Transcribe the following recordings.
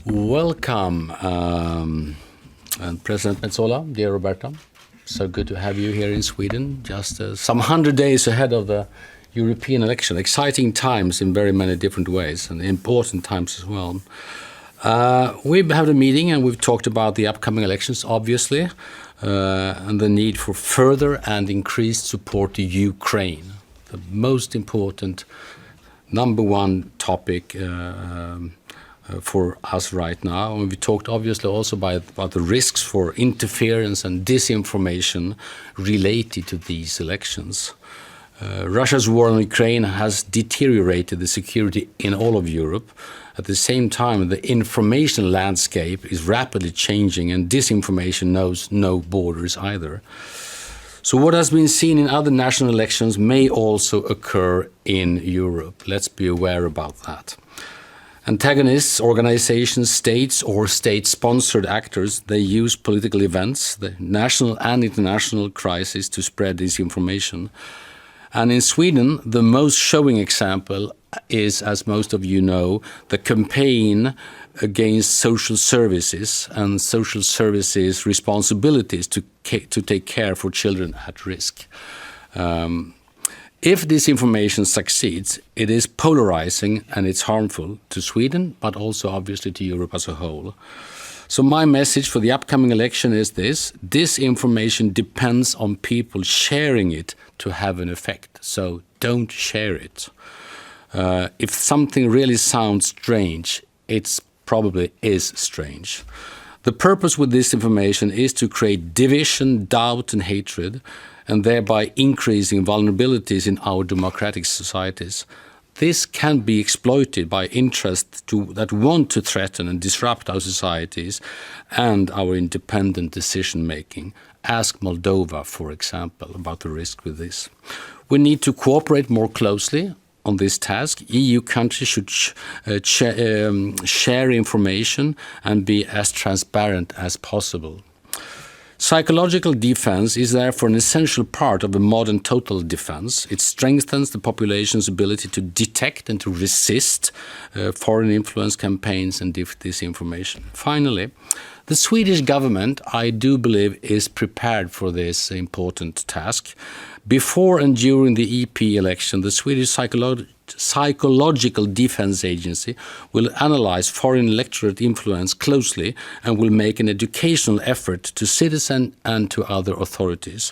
Welcome, and President Metsola, dear Roberta. So good to have you here in Sweden, just some 100 days ahead of the European election. Exciting times in very many different ways, and important times as well. We've had a meeting and we've talked about the upcoming elections, obviously, and the need for further and increased support to Ukraine. The most important, number one topic for us right now. And we talked obviously also about the risks for interference and disinformation related to these elections. Russia's war on Ukraine has deteriorated the security in all of Europe. At the same time, the information landscape is rapidly changing and disinformation knows no borders either. So what has been seen in other national elections may also occur in Europe. Let's be aware about that. Antagonists, organizations, states or state-sponsored actors, they use political events, the national and international crisis to spread disinformation. And in Sweden, the most showing example is, as most of you know, the campaign against social services and social services responsibilities to take care for children at risk. If this information succeeds, it is polarizing and it's harmful to Sweden, but also obviously to Europe as a whole. So my message for the upcoming election is this: disinformation depends on people sharing it to have an effect. So don't share it. If something really sounds strange, it probably is strange. The purpose with this information is to create division, doubt and hatred, and thereby increasing vulnerabilities in our democratic societies. This can be exploited by interests that want to threaten and disrupt our societies and our independent decision-making. Ask Moldova, for example, about the risk with this. We need to cooperate more closely on this task. EU countries should share information and be as transparent as possible. Psychological defense is therefore an essential part of a modern total defense. It strengthens the population's ability to detect and to resist foreign influence campaigns and disinformation. Finally, the Swedish government, I do believe, is prepared for this important task. Before and during the EP election, the Swedish Psychological Defense Agency will analyze foreign electorate influence closely and will make an educational effort to citizens and to other authorities.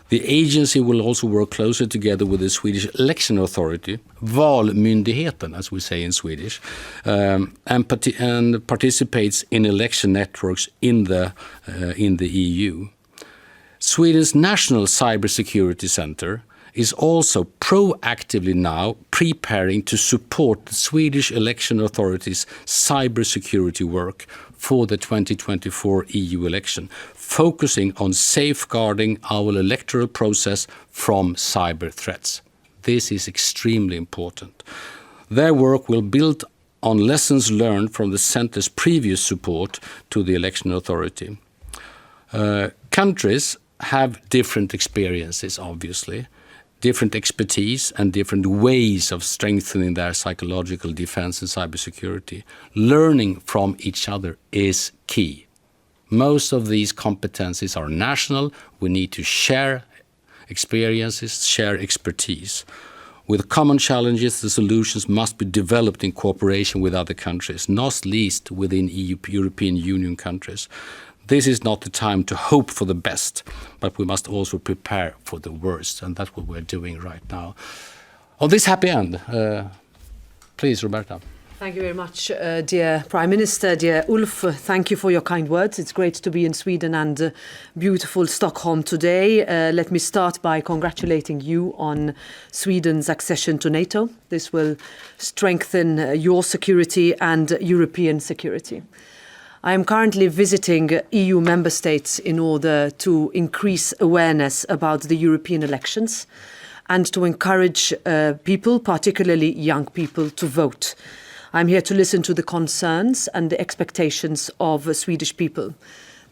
The agency will also work closer together with the Swedish election authority, Valmyndigheten, as we say in Swedish, and participates in election networks in the EU. Sweden's National Cybersecurity Center is also proactively now preparing to support the Swedish election authorities' cybersecurity work for the 2024 EU election, focusing on safeguarding our electoral process from cyber threats. This is extremely important. Their work will build on lessons learned from the center's previous support to the election authority. Countries have different experiences, obviously, different expertise and different ways of strengthening their psychological defense and cybersecurity. Learning from each other is key. Most of these competencies are national. We need to share experiences, share expertise. With common challenges, the solutions must be developed in cooperation with other countries, not least within European Union countries. This is not the time to hope for the best, but we must also prepare for the worst, and that's what we're doing right now. On this happy end, please, Roberta. Thank you very much, dear Prime Minister, dear Ulf. Thank you for your kind words. It's great to be in Sweden and beautiful Stockholm today. Let me start by congratulating you on Sweden's accession to NATO. This will strengthen your security and European security. I am currently visiting EU member states in order to increase awareness about the European elections and to encourage people, particularly young people, to vote. I'm here to listen to the concerns and the expectations of Swedish people.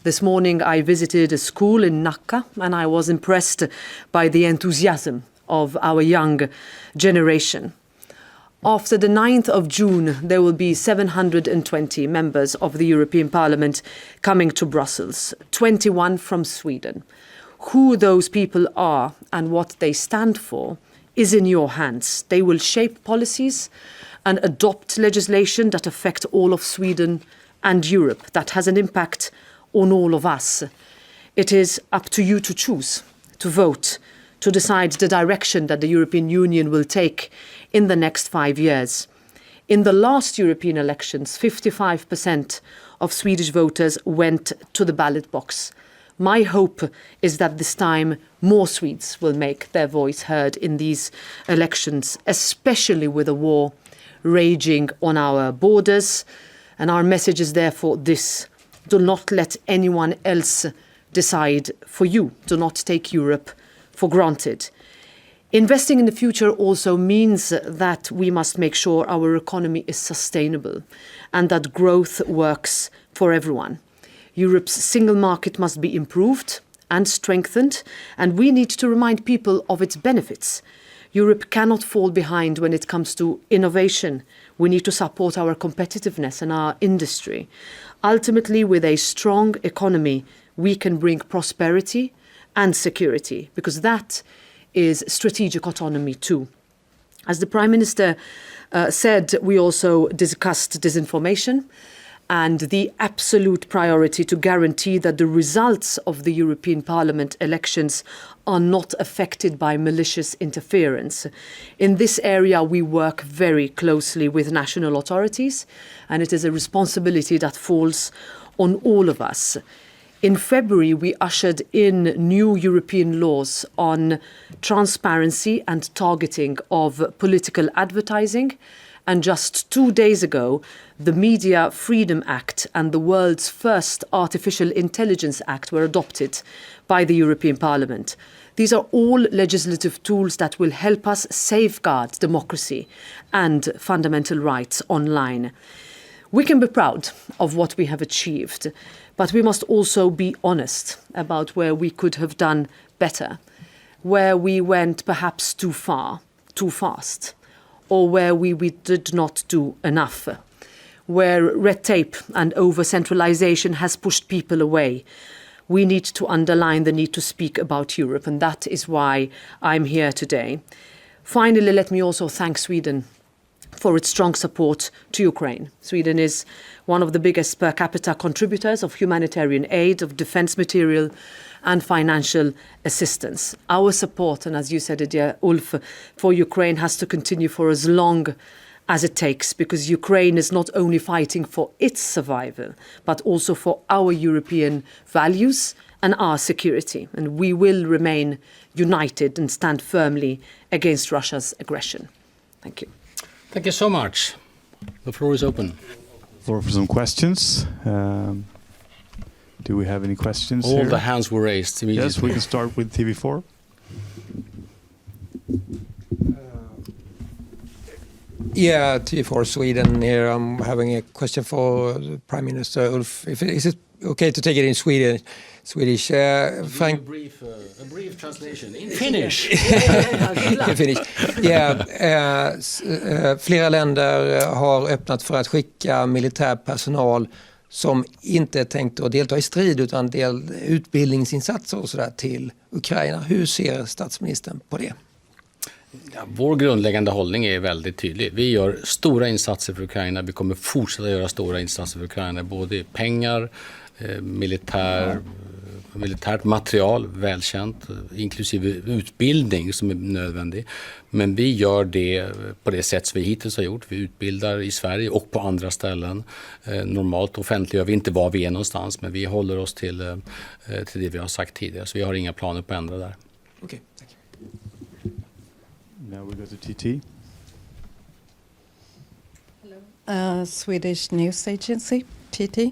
This morning I visited a school in Nacka and I was impressed by the enthusiasm of our young generation. After the 9th of June, there will be 720 members of the European Parliament coming to Brussels, 21 from Sweden. Who those people are and what they stand for is in your hands. They will shape policies and adopt legislation that affect all of Sweden and Europe, that has an impact on all of us. It is up to you to choose, to vote, to decide the direction that the European Union will take in the next 5 years. In the last European elections, 55% of Swedish voters went to the ballot box. My hope is that this time more Swedes will make their voice heard in these elections, especially with a war raging on our borders. And our message is therefore this: do not let anyone else decide for you. Do not take Europe for granted. Investing in the future also means that we must make sure our economy is sustainable and that growth works for everyone. Europe's single market must be improved and strengthened, and we need to remind people of its benefits. Europe cannot fall behind when it comes to innovation. We need to support our competitiveness and our industry. Ultimately, with a strong economy, we can bring prosperity and security, because that is strategic autonomy too. As the Prime Minister said, we also discussed disinformation and the absolute priority to guarantee that the results of the European Parliament elections are not affected by malicious interference. In this area, we work very closely with national authorities, and it is a responsibility that falls on all of us. In February, we ushered in new European laws on transparency and targeting of political advertising. And just 2 days ago, the Media Freedom Act and the world's first Artificial Intelligence Act were adopted by the European Parliament. These are all legislative tools that will help us safeguard democracy and fundamental rights online. We can be proud of what we have achieved, but we must also be honest about where we could have done better, where we went perhaps too far, too fast, or where we did not do enough, where red tape and over-centralization has pushed people away. We need to underline the need to speak about Europe, and that is why I'm here today. Finally, let me also thank Sweden for its strong support to Ukraine. Sweden is one of the biggest per capita contributors of humanitarian aid, of defence material and financial assistance. Our support, and as you said, dear Ulf, for Ukraine has to continue for as long as it takes, because Ukraine is not only fighting for its survival, but also for our European values and our security. And we will remain united and stand firmly against Russia's aggression. Thank you. Thank you so much. The floor is open. Floor for some questions. Do we have any questions All here? the hands were raised immediately. Yes, we can start with TV4. Yeah, TV4 Sweden here. I'm having a question for Prime Minister Ulf. Is it okay to take it in Swedish? A brief translation in Finnish. In Finnish. Flera länder har öppnat för att skicka militär personal som inte är tänkt att delta i strid utan utbildningsinsatser och sådär till Ukraina. Hur ser statsministern på det? Ja, vår grundläggande hållning är väldigt tydlig. Vi gör stora insatser för Ukraina. Vi kommer fortsätta göra stora insatser för Ukraina. Både pengar, militärt material, välkänt, inklusive utbildning som är nödvändig. Men vi gör det på det sätt som vi hittills har gjort. Vi utbildar i Sverige och på andra ställen. Normalt offentliggör vi inte var vi är någonstans, men vi håller oss till det vi har sagt tidigare. Så vi har inga planer på att ändra där. Okej, tack. Now we go to TT. Hello. Swedish News Agency, TT.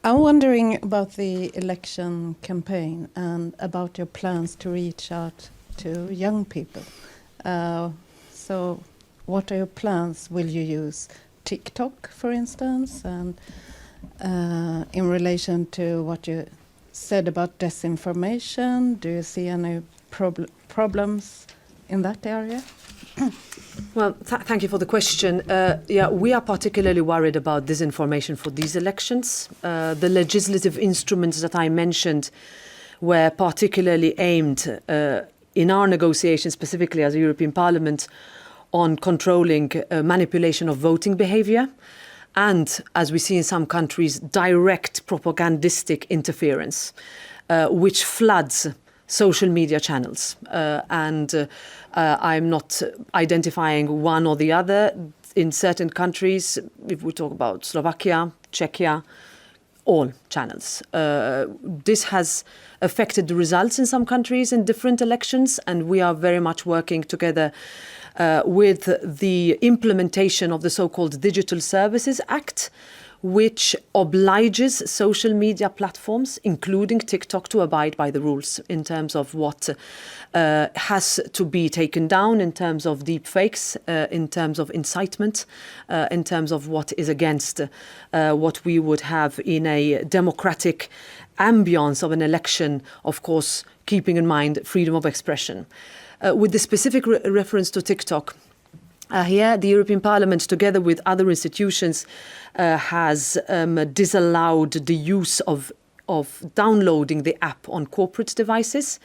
I'm wondering about the election campaign and about your plans to reach out to young people. So what are your plans? Will you use TikTok, for instance? And in relation to what you said about disinformation, do you see any problems in that area? Well, thank you for the question. Yeah, we are particularly worried about disinformation for these elections. The legislative instruments that I mentioned were particularly aimed in our negotiations, specifically as a European Parliament, on controlling manipulation of voting behavior and, as we see in some countries, direct propagandistic interference, which floods social media channels. I'm not identifying one or the other. In certain countries, if we talk about Slovakia, Czechia, all channels. This has affected the results in some countries in different elections, and we are very much working together with the implementation of the so-called Digital Services Act, which obliges social media platforms, including TikTok, to abide by the rules in terms of what has to be taken down, in terms of deep fakes, in terms of incitement, in terms of what is against what we would have in a democratic ambience of an election, of course, keeping in mind freedom of expression. With the specific reference to TikTok, here, the European Parliament, together with other institutions, has disallowed the use of downloading the app on corporate devices.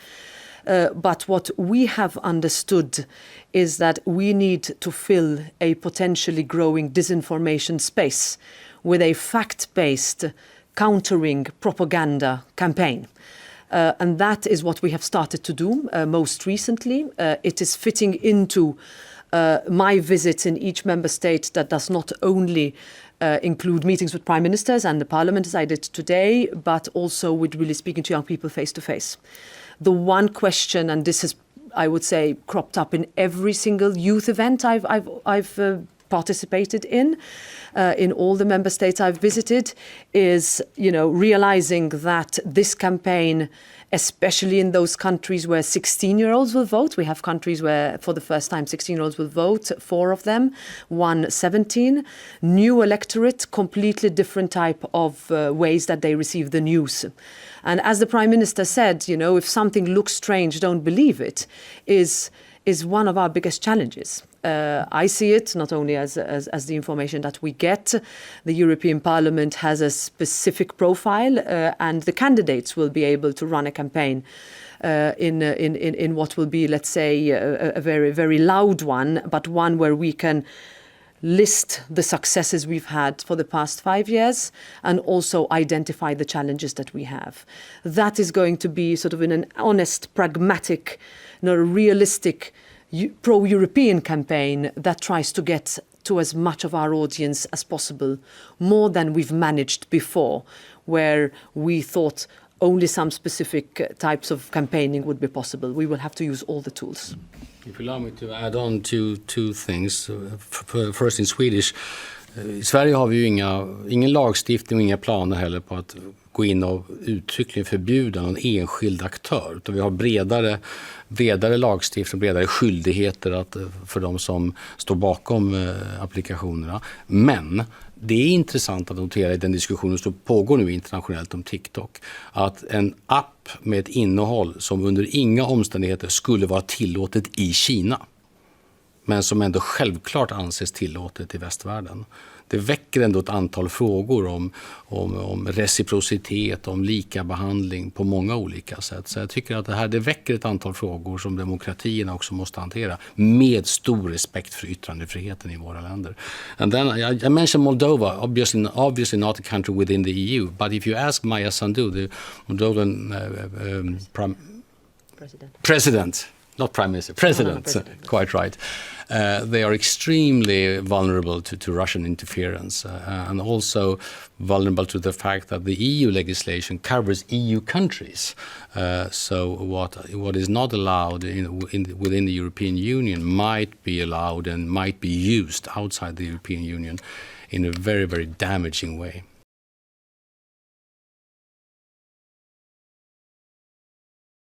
But what we have understood is that we need to fill a potentially growing disinformation space with a fact-based countering propaganda campaign. And that is what we have started to do most recently. It is fitting into my visits in each member state that does not only include meetings with prime ministers and the parliament, as I did today, but also with really speaking to young people face to face. The one question, and this has, I would say, cropped up in every single youth event I've participated in all the member states I've visited, is, realizing that this campaign, especially in those countries where 16-year-olds will vote. We have countries where, for the first time, 16-year-olds will vote, 4 of them, 1 17. New electorate, completely different type of ways that they receive the news. And as the Prime Minister said, if something looks strange, don't believe it, is one of our biggest challenges. I see it not only as the information that we get. The European Parliament has a specific profile, and the candidates will be able to run a campaign in what will be, let's say, a very, very loud one, but one where we can list the successes we've had for the past 5 years and also identify the challenges that we have. That is going to be sort of in an honest, pragmatic, realistic, pro-European campaign that tries to get to as much of our audience as possible, more than we've managed before, where we thought only some specific types of campaigning would be possible. We will have to use all the tools. If you allow me to add on to two things. First in Swedish. I Sverige har vi ju ingen lagstiftning och inga planer heller på att gå in och uttryckligen förbjuda någon enskild aktör. Utan vi har bredare lagstiftning, bredare skyldigheter för de som står bakom applikationerna. Men det är intressant att notera i den diskussionen som pågår nu internationellt om TikTok, att en app med ett innehåll som under inga omständigheter skulle vara tillåtet i Kina, men som ändå självklart anses tillåtet i västvärlden. Det väcker ändå ett antal frågor om reciprocitet, om lika behandling på många olika sätt. Så jag tycker att det väcker ett antal frågor som demokratierna också måste hantera med stor respekt för yttrandefriheten i våra länder. And then I mentioned Moldova, obviously not a country within the EU, but if you ask Maia Sandu, the Moldovan president, not prime minister, president, president. Quite right. They are extremely vulnerable to Russian interference and also vulnerable to the fact that the EU legislation covers EU countries. So what is not allowed within the European Union might be allowed and might be used outside the European Union in a very, very damaging way.